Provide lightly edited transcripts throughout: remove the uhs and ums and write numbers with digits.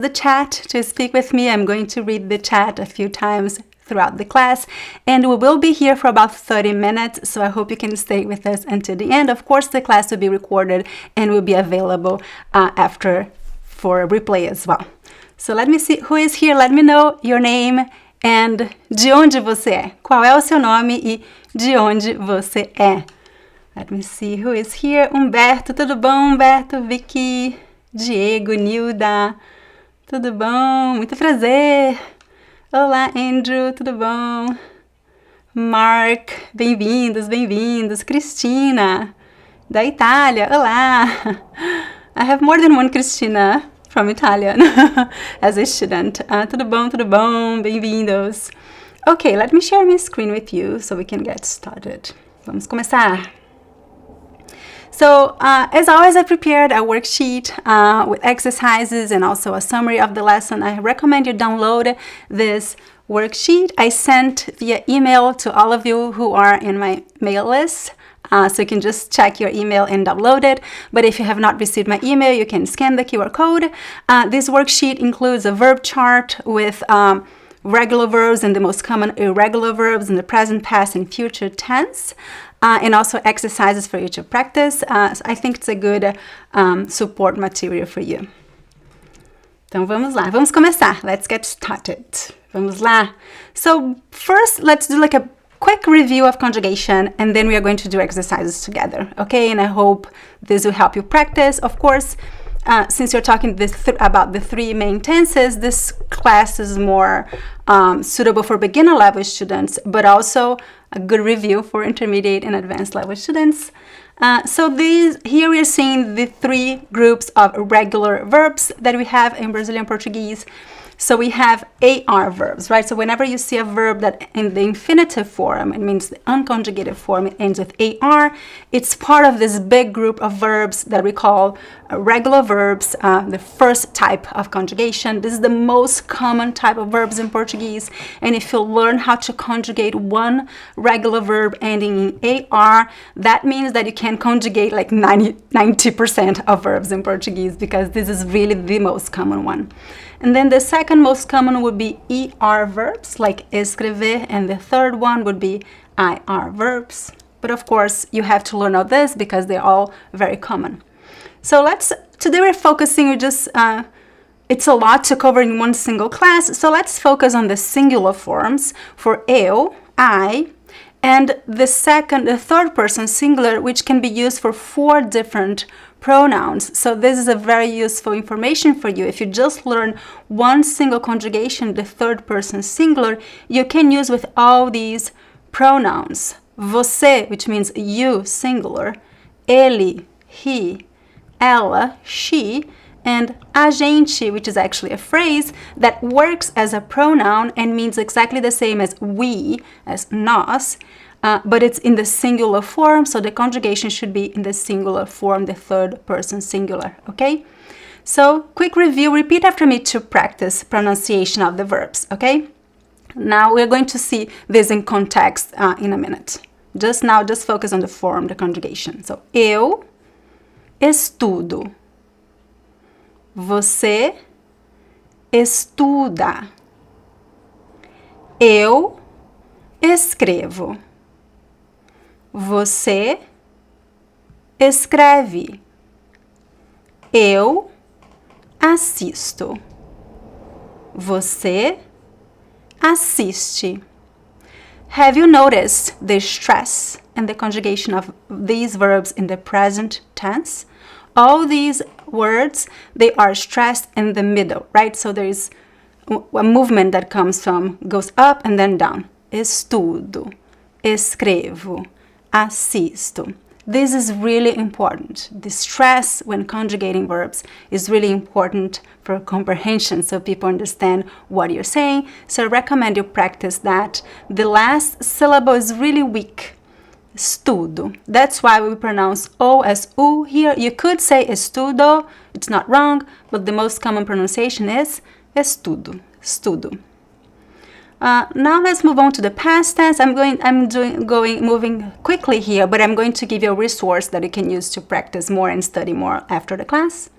the chat to speak with me. I'm going to read the chat a few times throughout the class, and we will be here for about 30 minutes, so I hope you can stay with us until the end. Of course, the class will be recorded and will be available after for a replay as well. So let me see who is here. Let me know your name and de onde você é. Qual é o seu nome e de onde você é. Let me see who is here. Humberto, tudo bom, Humberto? Vicky, Diego, Nilda, tudo bom? Muito prazer. Olá, Andrew, tudo bom? Mark, bem-vindos, bem-vindos. Cristina, da Itália, olá. I have more than one Cristina from Italian as a student. Tudo bom, bem-vindos. Okay, let me share my screen with you so we can get started. Vamos começar. So, as always, I prepared a worksheet with exercises and also a summary of the lesson. I recommend you download this worksheet. I sent via email to all of you who are in my mail list. So you can just check your email and download it. But if you have not received my email, you can scan the QR code. This worksheet includes a verb chart with regular verbs and the most common irregular verbs in the present, past, and future tense. And also exercises for you to practice. So I think it's a good support material for you. Então vamos lá, vamos começar. Let's get started. Vamos lá. So first, let's do like a quick review of conjugation, and then we are going to do exercises together, okay? And I hope this will help you practice. Of course, since you're talking about the three main tenses, this class is more suitable for beginner level students, but also a good review for intermediate and advanced level students. So here we are seeing the three groups of regular verbs that we have in Brazilian Portuguese. So we have AR verbs, right? So whenever you see a verb that in the infinitive form, it means the unconjugated form, it ends with AR, it's part of this big group of verbs that we call regular verbs, the first type of conjugation. This is the most common type of verbs in Portuguese. And if you learn how to conjugate one regular verb ending in AR, that means that you can conjugate like 90% of verbs in Portuguese, because this is really the most common one. And then the second most common would be ER verbs, like escrever, and the third one would be IR verbs. But of course, you have to learn all this because they're all very common. So today we're focusing, it's a lot to cover in one single class, so let's focus on the singular forms for eu, I, and the third person singular, which can be used for 4 different pronouns. So this is a very useful information for you. If you just learn one single conjugation, the third person singular, you can use with all these pronouns. Você, which means you, singular, ele, he, ela, she, and a gente, which is actually a phrase that works as a pronoun and means exactly the same as we, as nós, but it's in the singular form, so the conjugation should be in the singular form, the third person singular, okay? So, quick review, repeat after me to practice pronunciation of the verbs, okay? Now we're going to see this in context in a minute. Just focus on the form, the conjugation. So, eu estudo. Você estuda. Eu escrevo. Você escreve. Eu assisto. Você assiste. Have you noticed the stress and the conjugation of these verbs in the present tense? All these words, they are stressed in the middle, right? So there is a movement that goes up and then down. Estudo, escrevo, assisto. This is really important. The stress when conjugating verbs is really important for comprehension, so people understand what you're saying. So I recommend you practice that. The last syllable is really weak. Estudo. That's why we pronounce O as U here. You could say estudo, it's not wrong, but the most common pronunciation is estudo, estudo. Now let's move on to the past tense. Moving quickly here, but I'm going to give you a resource that you can use to practice more and study more after the class.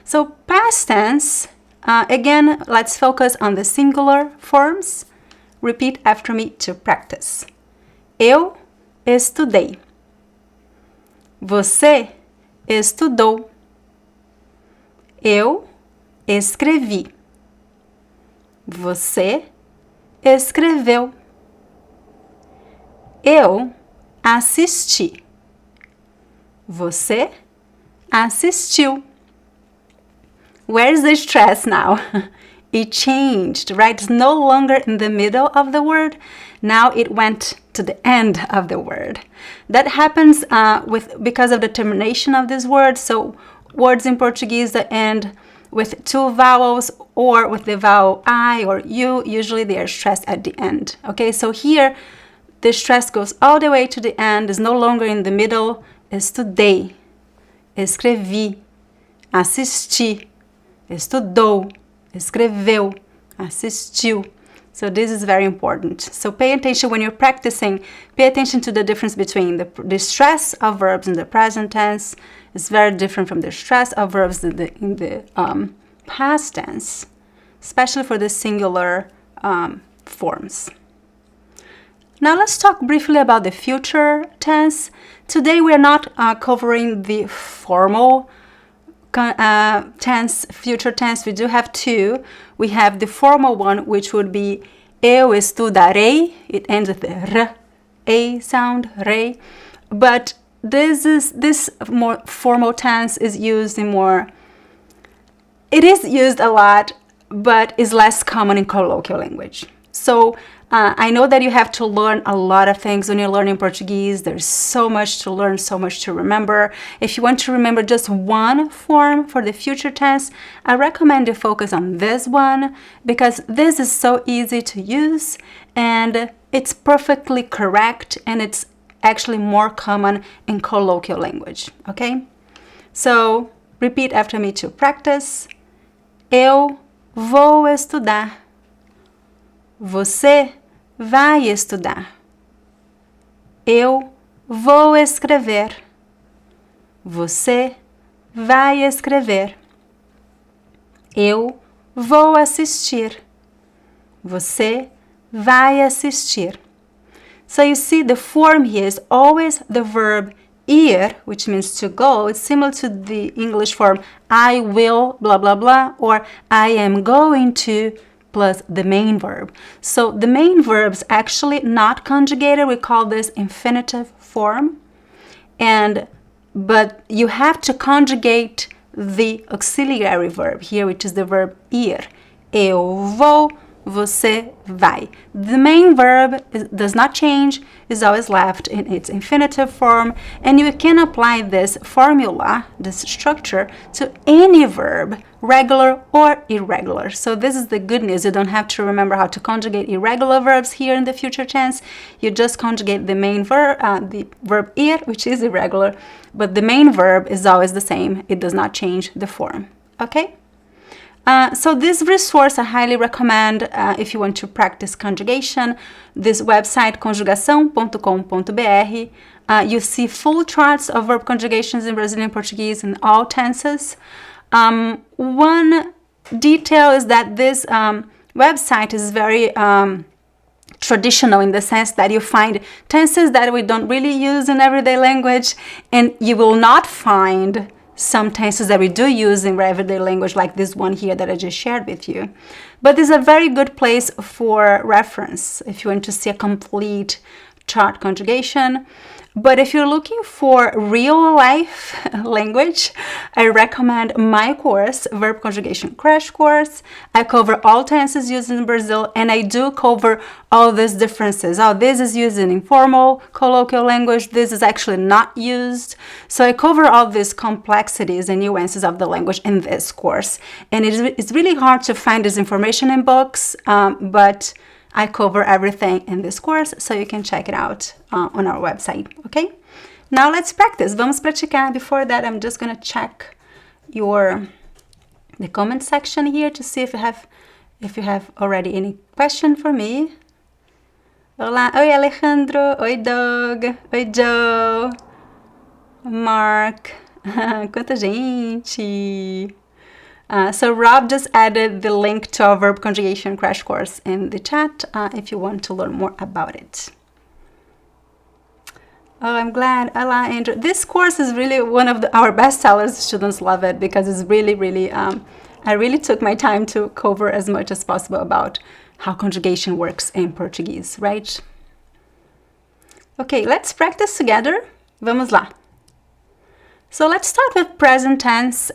So past tense, Again, let's focus on the singular forms. Repeat after me to practice. Eu estudei. Você estudou. Eu escrevi. Você escreveu. Eu assisti. Você assistiu. Where's the stress now? It changed, right? It's no longer in the middle of the word. Now it went to the end of the word. That happens because of the termination of this word. So words in Portuguese that end with two vowels or with the vowel I or U, usually they are stressed at the end. Okay, so here the stress goes all the way to the end, is no longer in the middle. Estudei, escrevi, assisti, estudou, escreveu, assistiu. So this is very important. So pay attention when you're practicing. Pay attention to the difference between the stress of verbs in the present tense. It's very different from the stress of verbs in the past tense, especially for the singular forms. Now let's talk briefly about the future tense. Today we are not covering the formal tense, future tense. We do have two. We have the formal one, which would be eu estudarei. It ends with the r, a sound, rei. But this more formal tense is used in more. It is used a lot, but is less common in colloquial language. So I know that you have to learn a lot of things when you're learning Portuguese. There's so much to learn, so much to remember. If you want to remember just one form for the future tense, I recommend you focus on this one because this is so easy to use and it's perfectly correct and it's actually more common in colloquial language, okay? So repeat after me to practice. Eu vou estudar. Você vai estudar. Eu vou escrever. Você vai escrever. Eu vou assistir. Você vai assistir. So you see the form here is always the verb ir, which means to go. It's similar to the English form I will, blah, blah, blah, or I am going to, plus the main verb. So the main verb's actually not conjugated. We call this infinitive form. But you have to conjugate the auxiliary verb here, which is the verb ir. Eu vou, você vai. The main verb does not change, is always left in its infinitive form, and you can apply this formula, this structure, to any verb, regular or irregular. So this is the good news. You don't have to remember how to conjugate irregular verbs here in the future tense. You just conjugate the main verb, the verb ir, which is irregular, but the main verb is always the same. It does not change the form. Okay? So this resource I highly recommend if you want to practice conjugation. This website, conjugação.com.br. You see full charts of verb conjugations in Brazilian Portuguese in all tenses. One detail is that this website is very traditional in the sense that you find tenses that we don't really use in everyday language, and you will not find some tenses that we do use in everyday language, like this one here that I just shared with you. But it's a very good place for reference if you want to see a complete chart conjugation. But if you're looking for real life language, I recommend my course, Verb Conjugation Crash Course. I cover all tenses used in Brazil, and I do cover all these differences. Oh, this is used in informal colloquial language. This is actually not used. So I cover all these complexities and nuances of the language in this course. And it's really hard to find this information in books, but I cover everything in this course, so you can check it out on our website, okay? Now let's practice. Vamos praticar. Before that, I'm just going to check the comment section here to see if you have already any question for me. Olá. Oi, Alejandro. Oi, Doug. Oi, Joe. Mark. Quanta gente. So Rob just added the link to our verb conjugation crash course in the chat if you want to learn more about it. Oh, I'm glad. Ella, Andrew. This course is really one of our best sellers. Students love it because it's really, really, I really took my time to cover as much as possible about how conjugation works in Portuguese, right? Okay, let's practice together. Vamos lá. So let's start with present tense.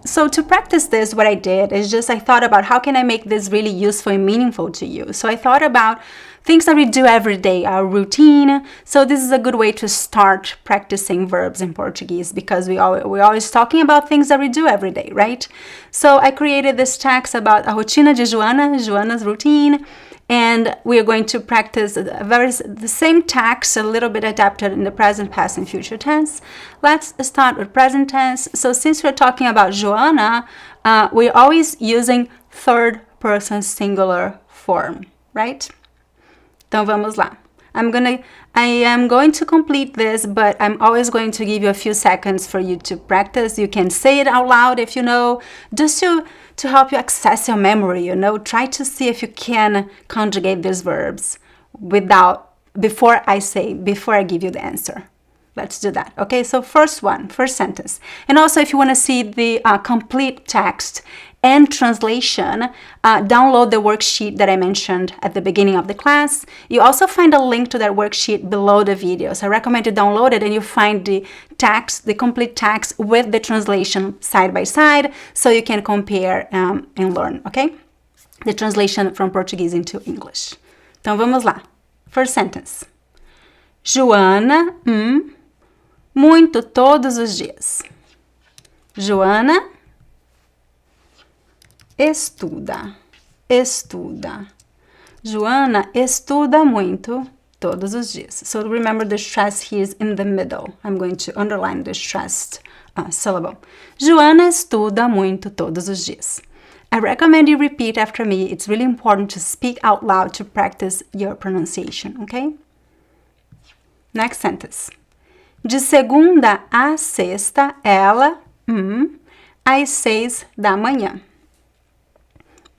So to practice this, what I did is just I thought about how can I make this really useful and meaningful to you. So I thought about things that we do every day, our routine. So this is a good way to start practicing verbs in Portuguese because we're always talking about things that we do every day, right? So I created this text about a rotina de Joana, Joana's routine. And we are going to practice the same text, a little bit adapted in the present, past, and future tense. Let's start with present tense. So since we're talking about Joana, we're always using third person singular form, right? Então vamos lá. I am going to complete this, but I'm always going to give you a few seconds for you to practice. You can say it out loud if you know, just to help you access your memory, you know. Try to see if you can conjugate these verbs before I give you the answer. Let's do that. Okay, so first sentence. And also if you want to see the complete text and translation, download the worksheet that I mentioned at the beginning of the class. You also find a link to that worksheet below the video. So I recommend you download it and you find the text, the complete text with the translation side by side so you can compare and learn, okay? The translation from Portuguese into English. Então vamos lá. First sentence. Joana, muito todos os dias. Joana estuda. Joana estuda muito todos os dias. So remember the stress here is in the middle. I'm going to underline the stressed syllable. Joana estuda muito todos os dias. I recommend you repeat after me. It's really important to speak out loud to practice your pronunciation, okay? Next sentence. De segunda a sexta, ela, às 6 da manhã.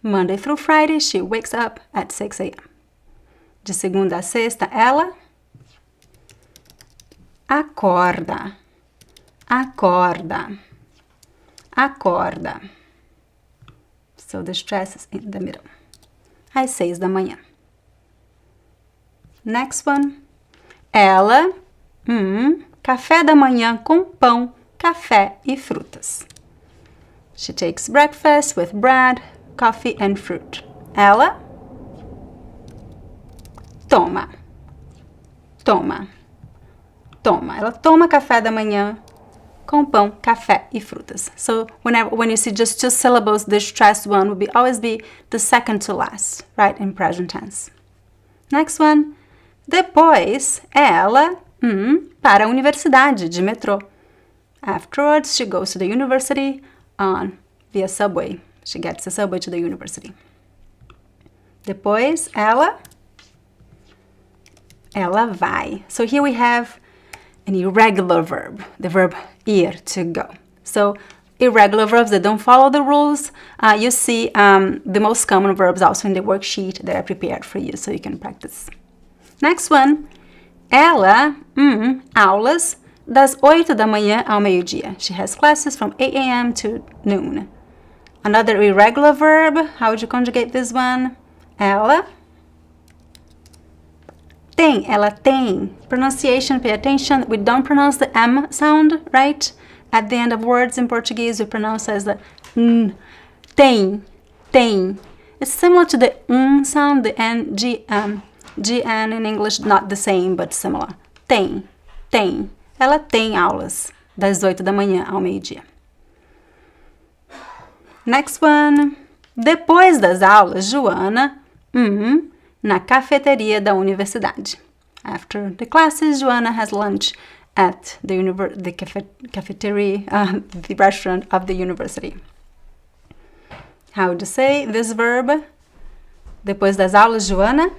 Monday through Friday, she wakes up at 6 a.m. De segunda a sexta, ela acorda. So the stress is in the middle. Às 6 da manhã. Next one. Ela, café da manhã com pão, café e frutas. She takes breakfast with bread, coffee and fruit. Ela toma. Ela toma café da manhã com pão, café e frutas. So when you see just two syllables, the stressed one will always be the second to last, right, in present tense. Next one. Depois, ela para a universidade de metrô. Afterwards, she goes to the university via subway. She gets the subway to the university. Depois, ela vai. So here we have an irregular verb, the verb ir, to go. So irregular verbs that don't follow the rules, you see the most common verbs also in the worksheet that I prepared for you so you can practice. Next one. Ela, aulas das 8 da manhã ao meio-dia. She has classes from 8 a.m. to noon. Another irregular verb, how would you conjugate this one? Ela tem. Pronunciation, pay attention. We don't pronounce the M sound, right? At the end of words in Portuguese, we pronounce as the N. Tem. It's similar to the sound, the N, GN in English, not the same, but similar. Tem. Ela tem aulas das 8 da manhã ao meio-dia. Next one. Depois das aulas, Joana, na cafeteria da universidade. After the classes, Joana has lunch at the cafeteria, the restaurant of the university. How would you say this verb? Depois das aulas, Joana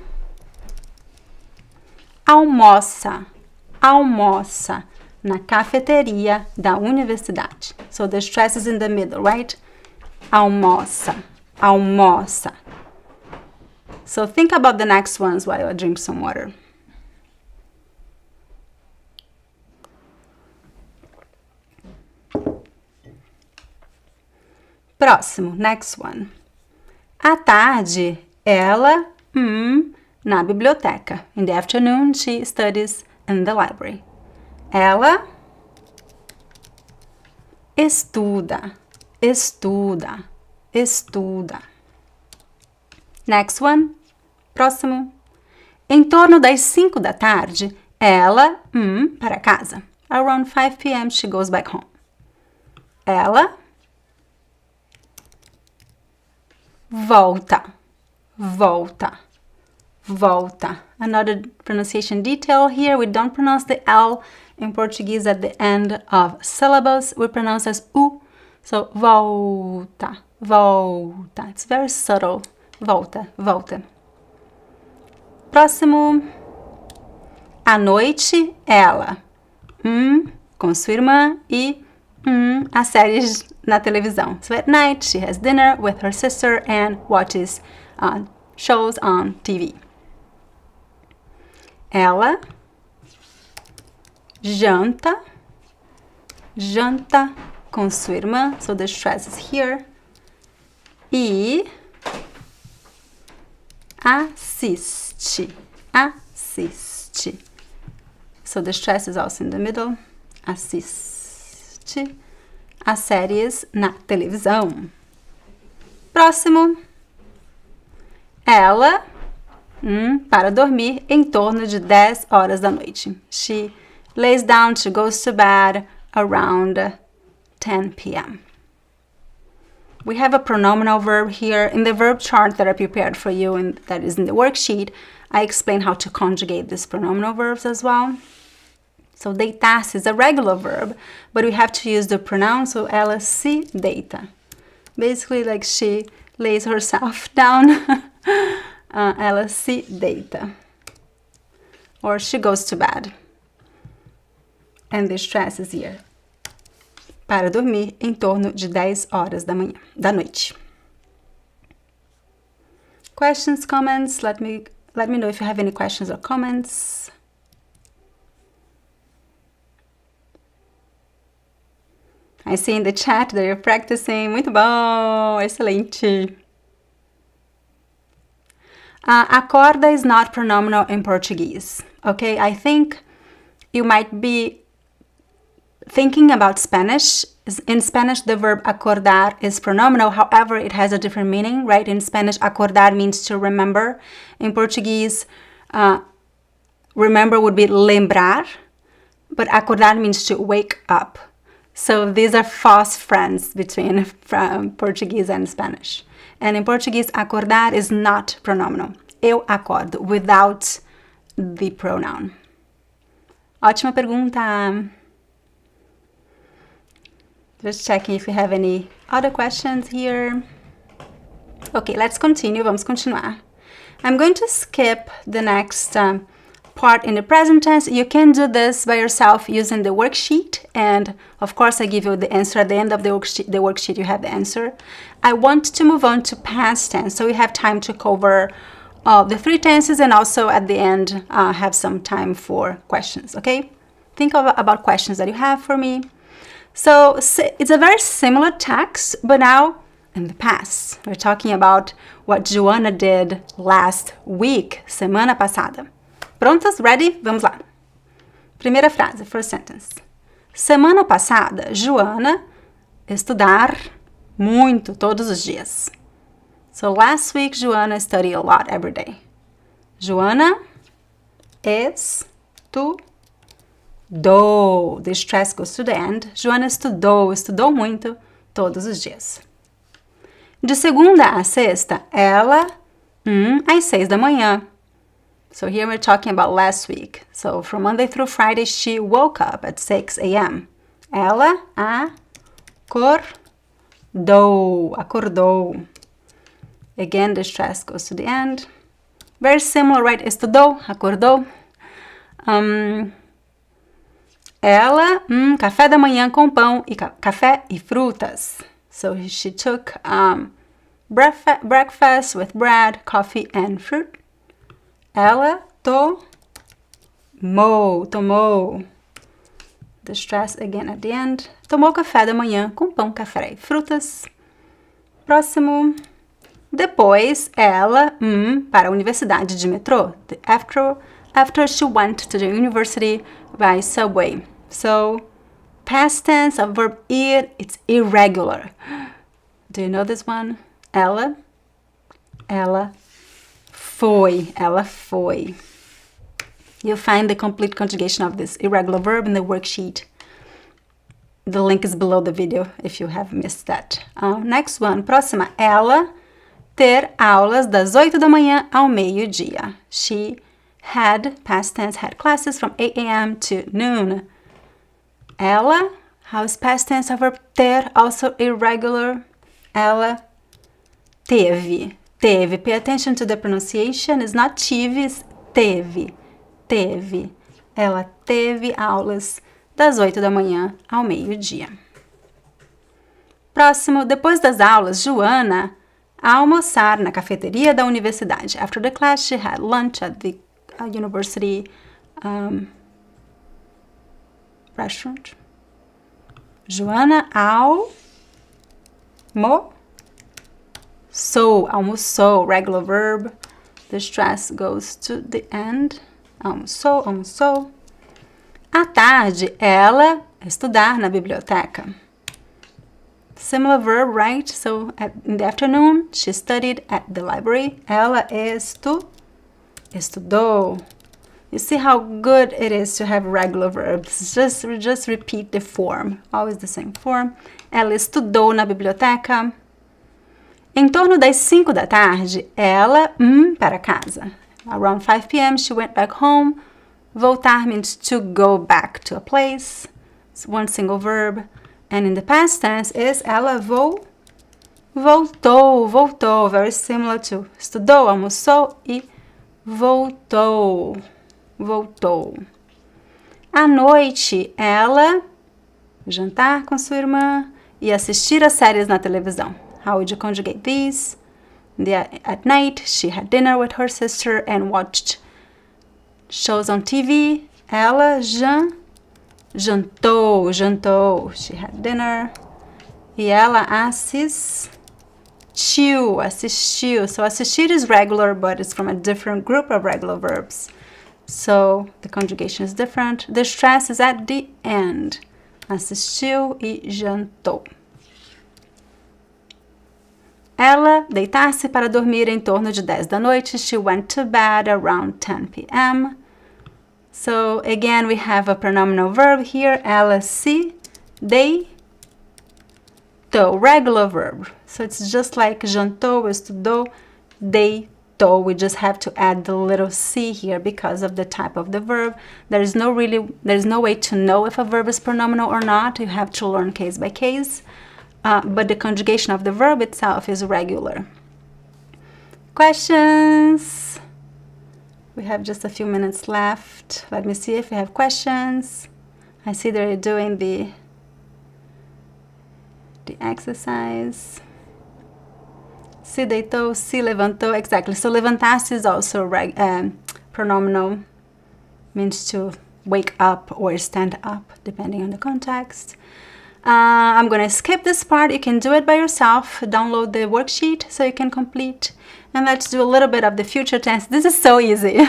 almoça na cafeteria da universidade. So the stress is in the middle, right? almoça, almoça. So think about the next ones while I drink some water. Próximo, next one. À tarde, ela, na biblioteca. In the afternoon, she studies in the library. Ela estuda, estuda, estuda. Next one, próximo. Em torno das 5 da tarde, ela, para casa. Around 5 p.m. she goes back home. Ela volta, volta, volta. Another pronunciation detail here, we don't pronounce the L in Portuguese at the end of syllables. We pronounce as U. So, volta, volta. It's very subtle. Volta, volta. Próximo. À noite, ela. Com sua irmã e as séries na televisão. So at night, she has dinner with her sister and watches shows on TV. Ela janta, janta com sua irmã. So the stress is here. E assiste, assiste. So the stress is also in the middle. Assiste as séries na televisão. Próximo. Ela para dormir em torno de 10 horas da noite. She lays down, she goes to bed around 10 p.m. We have a pronominal verb here. In the verb chart that I prepared for you and that is in the worksheet, I explain how to conjugate these pronominal verbs as well. So deitar-se is a regular verb, but we have to use the pronoun, so ela se deita. Basically, like she lays herself down. Ela se deita. Or she goes to bed. And the stress is here. Para dormir em torno de 10 horas da noite. Questions, comments? Let me know if you have any questions or comments. I see in the chat that you're practicing. Muito bom! Excelente! Acorda is not pronominal in Portuguese. Okay, I think you might be thinking about Spanish. In Spanish, the verb acordar is pronominal. However, it has a different meaning, right? In Spanish, acordar means to remember. In Portuguese, remember would be lembrar, but acordar means to wake up. So these are fast friends between Portuguese and Spanish. And in Portuguese, acordar is not pronominal. Eu acordo, without the pronoun. Ótima pergunta. Just checking if you have any other questions here. Okay, let's continue. Vamos continuar. I'm going to skip the next part in the present tense. You can do this by yourself using the worksheet, and of course I give you the answer at the end of the worksheet. You have the answer. I want to move on to past tense, so we have time to cover the 3 tenses, and also at the end have some time for questions. Okay, think about questions that you have for me. So it's a very similar text, but now in the past. We're talking about what Joana did last week, semana passada. Prontas? Ready? Vamos lá. Primeira frase, first sentence. Semana passada, Joana estudar muito todos os dias. So last week, Joana studied a lot every day. Joana estudou. The stress goes to the end. Joana estudou muito todos os dias. De segunda a sexta, ela, às 6 da manhã. So here we're talking about last week. So from Monday through Friday, she woke up at 6 a.m. Ela acordou. Again, the stress goes to the end. Very similar, right? Estudou, acordou. Ela, café da manhã com pão e café e frutas. So she took breakfast with bread, coffee, and fruit. Ela tomou. The stress again at the end. Tomou café da manhã com pão, café e frutas. Próximo. Depois, ela para a universidade de metrô. After she went to the university by subway. So, past tense of verb ir, it's irregular. Do you know this one? Ela foi. You'll find the complete conjugation of this irregular verb in the worksheet. The link is below the video if you have missed that. Next one, próxima. Ela ter aulas das 8 da manhã ao meio-dia. She had, past tense, had classes from 8 a.m. to noon. Ela, how's past tense of verb ter, also irregular? Ela teve. Pay attention to the pronunciation. It's not tive, it's teve. Ela teve aulas das 8 da manhã ao meio-dia. Próximo, depois das aulas, Joana almoçar na cafeteria da universidade. After the class, she had lunch at the university restaurant. Joana almoçou, regular verb. The stress goes to the end. Almoçou. À tarde, ela estudar na biblioteca. Similar verb, right? So, in the afternoon, she studied at the library. Ela estudou. You see how good it is to have regular verbs. Just repeat the form. Always the same form. Ela estudou na biblioteca. Em torno das 5 da tarde, ela para casa. Around 5 p.m., she went back home. Voltar means to go back to a place. It's one single verb. And in the past tense is ela voltou. Very similar to estudou, almoçou e voltou. À noite, ela jantar com sua irmã e assistir a séries na televisão. How would you conjugate these? At night, she had dinner with her sister and watched shows on TV. Ela jantou. She had dinner. E ela assistiu. So assistir is regular, but it's from a different group of regular verbs. So the conjugation is different. The stress is at the end. Assistiu e jantou. Ela deitar-se para dormir em torno de 10 da noite. She went to bed around 10 p.m. So again, we have a pronominal verb here. Ela se deitou. Regular verb. So it's just like jantou, estudou, deitou. We just have to add the little c here because of the type of the verb. There's no way to know if a verb is pronominal or not. You have to learn case by case. But the conjugation of the verb itself is regular. Questions? We have just a few minutes left. Let me see if we have questions. I see they're doing the exercise. Se deitou, se levantou. Exactly. So levantar-se is also pronominal. Means to wake up or stand up, depending on the context. I'm going to skip this part. You can do it by yourself. Download the worksheet so you can complete. And let's do a little bit of the future tense. This is so easy.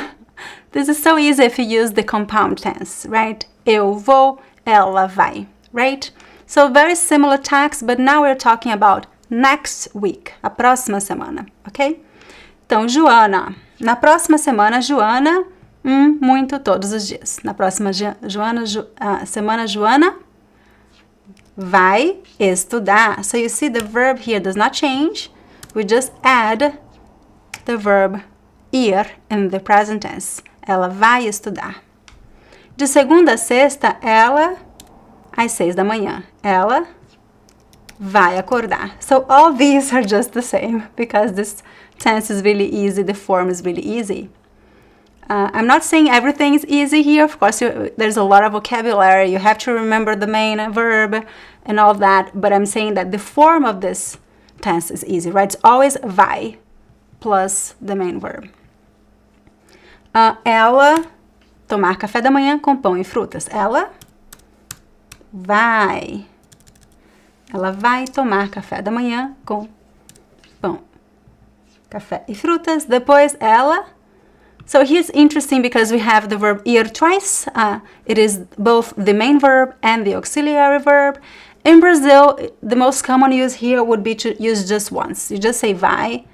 This is so easy if you use the compound tense, right? Eu vou, ela vai, right? So very similar text, but now we're talking about next week, a próxima semana, ok? Então, Joana. Na próxima semana, Joana, muito todos os dias. Na próxima semana, Joana vai estudar. So you see the verb here does not change. We just add the verb ir in the present tense. Ela vai estudar. De segunda a sexta, ela, às 6 da manhã. Ela vai acordar. So all these are just the same because this tense is really easy. The form is really easy. I'm not saying everything is easy here. Of course, there's a lot of vocabulary. You have to remember the main verb and all that, but I'm saying that the form of this tense is easy, right? It's always vai plus the main verb. Ela tomar café da manhã com pão e frutas. Ela vai tomar café da manhã com pão, café e frutas. Depois, ela. So here's interesting because we have the verb ir twice. It is both the main verb and the auxiliary verb. In Brazil, the most common use here would be to use just once. You just say vai,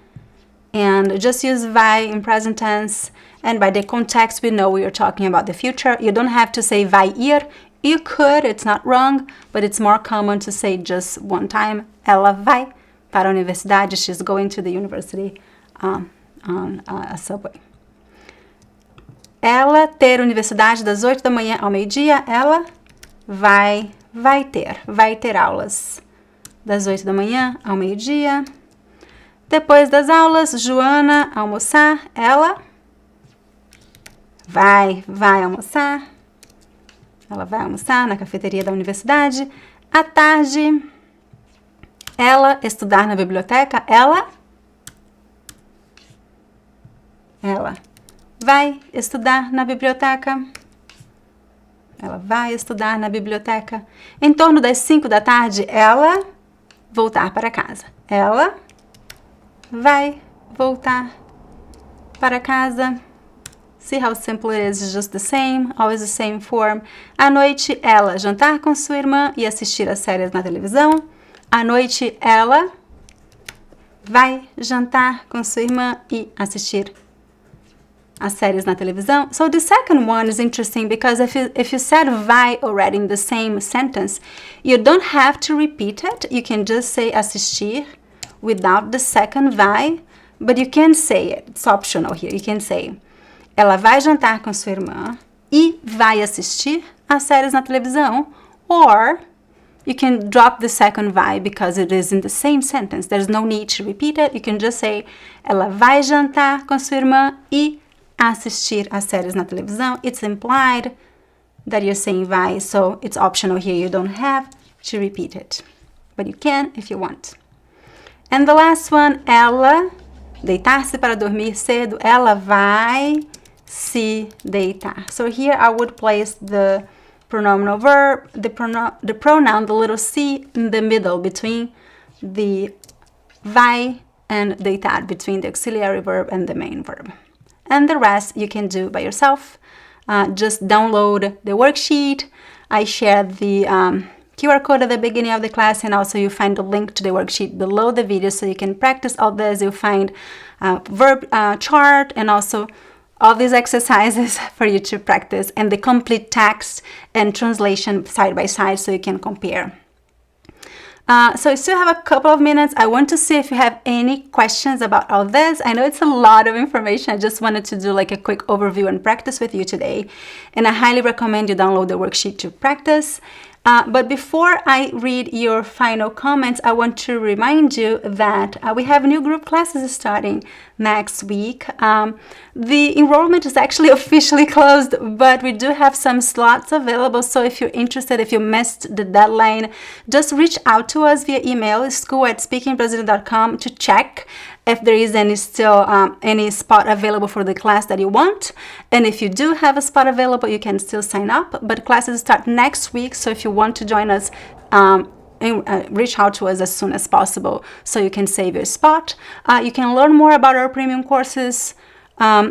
and just use vai in present tense. And by the context, we know we are talking about the future. You don't have to say vai ir. You could, it's not wrong, but it's more common to say just one time. Ela vai para a universidade. She's going to the university on a subway. Ela ter universidade das 8 da manhã ao meio-dia. Ela vai ter aulas das 8 da manhã ao meio-dia. Depois das aulas, Joana almoçar. Ela vai almoçar. Ela vai almoçar na cafeteria da universidade. À tarde, ela estudar na biblioteca. Ela vai estudar na biblioteca. Ela vai estudar na biblioteca. Em torno das 5 da tarde, ela voltar para casa. Ela vai voltar para casa. See how simple it is, it's just the same, always the same form. À noite, ela jantar com sua irmã e assistir as séries na televisão. À noite, ela vai jantar com sua irmã e assistir as séries na televisão. So the second one is interesting because if you said vai already in the same sentence, you don't have to repeat it. You can just say assistir without the second vai, but you can say it. It's optional here. You can say ela vai jantar com sua irmã e vai assistir as séries na televisão. Or you can drop the second vai because it is in the same sentence. There's no need to repeat it. You can just say ela vai jantar com sua irmã e assistir as séries na televisão. It's implied that you're saying vai, so it's optional here. You don't have to repeat it, but you can if you want. And the last one, ela deitar-se para dormir cedo. Ela vai se deitar. So here I would place the pronominal verb, the pronoun, the little c in the middle between the vai and deitar, between the auxiliary verb and the main verb. And the rest you can do by yourself. Just download the worksheet. I shared the QR code at the beginning of the class, and also you find the link to the worksheet below the video so you can practice all this. You'll find a verb chart and also all these exercises for you to practice, and the complete text and translation side by side so you can compare. So I still have a couple of minutes. I want to see if you have any questions about all this. I know it's a lot of information. I just wanted to do like a quick overview and practice with you today. And I highly recommend you download the worksheet to practice. But before I read your final comments, I want to remind you that we have new group classes starting next week. The enrollment is actually officially closed, but we do have some slots available. So if you're interested, if you missed the deadline, just reach out to us via email, school@speakingbrazilian.com, to check if there is any spot available for the class that you want. And if you do have a spot available, you can still sign up. But classes start next week, so if you want to join us, reach out to us as soon as possible so you can save your spot. You can learn more about our premium courses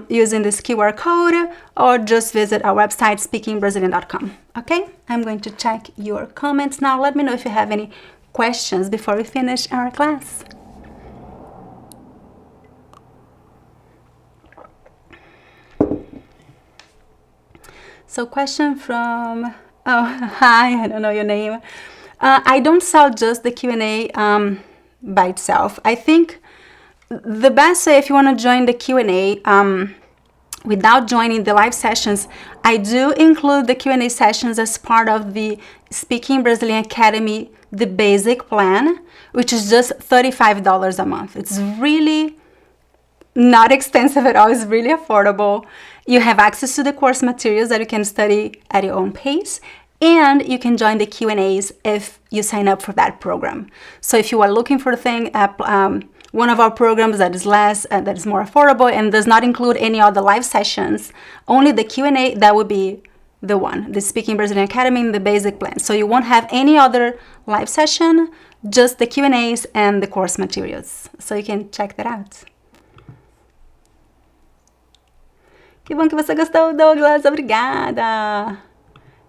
using this QR code, or just visit our website, speakingbrazilian.com. Okay, I'm going to check your comments now. Let me know if you have any questions before we finish our class. So question from, hi, I don't know your name. I don't sell just the Q&A by itself. I think the best way, if you want to join the Q&A without joining the live sessions, I do include the Q&A sessions as part of the Speaking Brazilian Academy, the basic plan, which is just $35 a month. It's really not expensive at all. It's really affordable. You have access to the course materials that you can study at your own pace. And you can join the Q&As if you sign up for that program. So if you are looking for a thing, one of our programs that is that is more affordable and does not include any other live sessions, only the Q&A, that would be the one, the Speaking Brazilian Academy in the basic plan. So you won't have any other live session, just the Q&As and the course materials. So you can check that out. Que bom que você gostou, Douglas. Obrigada.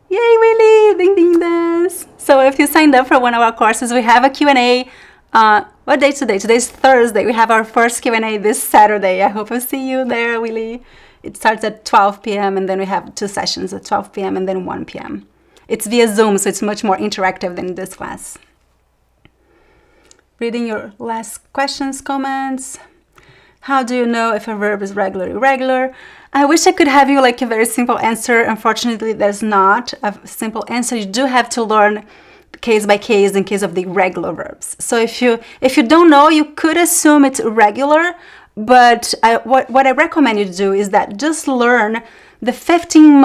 Yay, Willy! Bem-vindas! So if you signed up for one of our courses, we have a Q&A. What day is today? Today is Thursday. We have our first Q&A this Saturday. I hope I see you there, Willy. It starts at 12 p.m. and then we have 2 sessions at 12 p.m. and then 1 p.m. It's via Zoom, so it's much more interactive than this class. Reading your last questions, comments. How do you know if a verb is regular or irregular? I wish I could have you like a very simple answer. Unfortunately, there's not a simple answer. You do have to learn case by case in case of the irregular verbs. So if you don't know, you could assume it's irregular, but what I recommend you do is that just learn the 15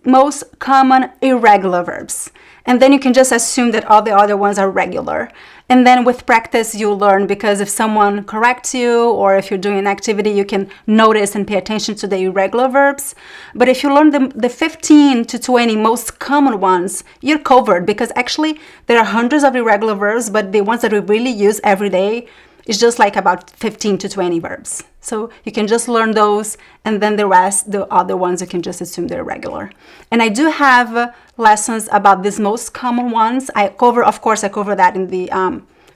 most common irregular verbs. And then you can just assume that all the other ones are regular. And then with practice, you learn, because if someone corrects you or if you're doing an activity, you can notice and pay attention to the irregular verbs. But if you learn the 15 to 20 most common ones, you're covered, because actually there are hundreds of irregular verbs, but the ones that we really use every day is just like about 15 to 20 verbs. So you can just learn those, and then the rest, the other ones, you can just assume they're regular. And I do have lessons about these most common ones. Of course, I cover that in the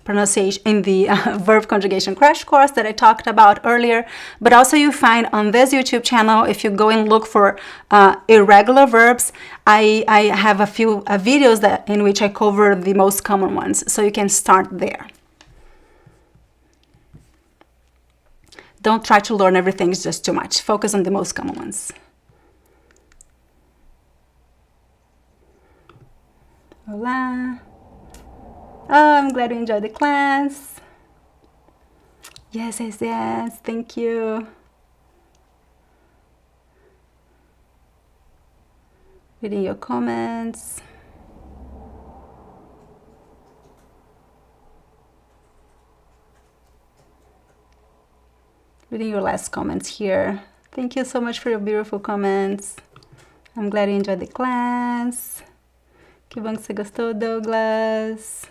pronunciation, in the verb conjugation crash course that I talked about earlier. But also you find on this YouTube channel, if you go and look for irregular verbs, I have a few videos in which I cover the most common ones. So you can start there. Don't try to learn everything, it's just too much. Focus on the most common ones. Hola. Oh, I'm glad you enjoyed the class. Yes. Thank you. Reading your comments. Reading your last comments here. Thank you so much for your beautiful comments. I'm glad you enjoyed the class. Que bom que você gostou, Douglas.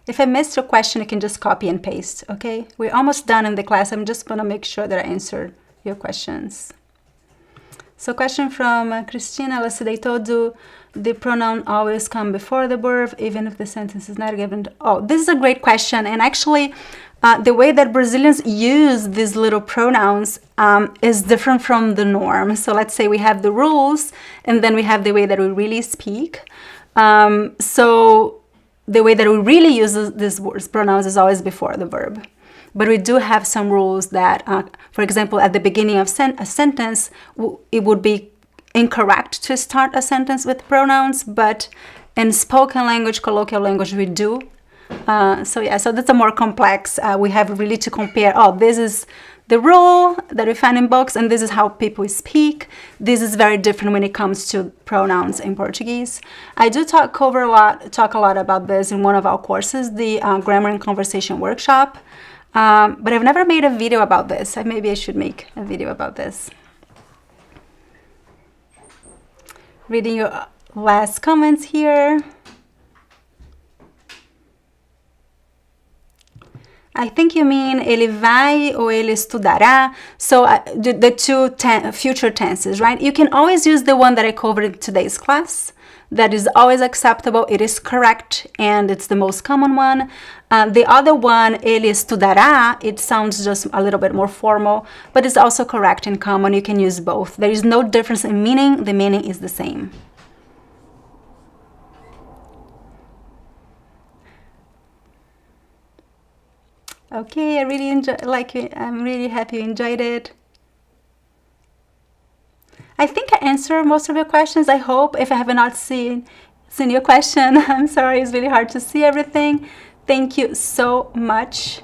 If I missed your question, you can just copy and paste, okay? We're almost done in the class. I'm just gonna make sure that I answer your questions. So question from Cristina. Ela se deitou. Do the pronoun always come before the verb, even if the sentence is not given? Oh, this is a great question. And actually, the way that Brazilians use these little pronouns is different from the norm. So let's say we have the rules, and then we have the way that we really speak. So the way that we really use these pronouns is always before the verb. But we do have some rules that, for example, at the beginning of a sentence, it would be incorrect to start a sentence with pronouns, but in spoken language, colloquial language, we do. So that's a more complex. We have really to compare. Oh, this is the rule that we find in books, and this is how people speak. This is very different when it comes to pronouns in Portuguese. I do talk a lot about this in one of our courses, the Grammar and Conversation Workshop. But I've never made a video about this. Maybe I should make a video about this. Reading your last comments here. I think you mean ele vai ou ele estudará. So the two future tenses, right? You can always use the one that I covered in today's class. That is always acceptable. It is correct, and it's the most common one. The other one, ele estudará, it sounds just a little bit more formal, but it's also correct and common. You can use both. There is no difference in meaning. The meaning is the same. Okay, I really I'm really happy you enjoyed it. I think I answered most of your questions, I hope. If I have not seen your question, I'm sorry, it's really hard to see everything. Thank you so much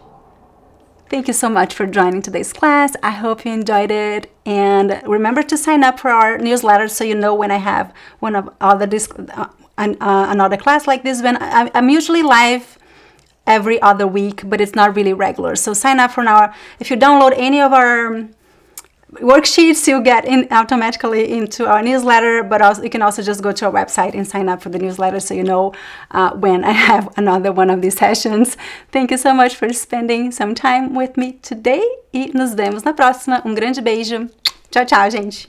Thank you so much for joining today's class. I hope you enjoyed it. And remember to sign up for our newsletter so you know when I have another class like this. When I'm usually live every other week, but it's not really regular. So sign up for if you download any of our worksheets, you get automatically into our newsletter, but also you can also just go to our website and sign up for the newsletter so you know when I have another one of these sessions. Thank you so much for spending some time with me today e nos vemos na próxima. Um grande beijo. Tchau, tchau, gente.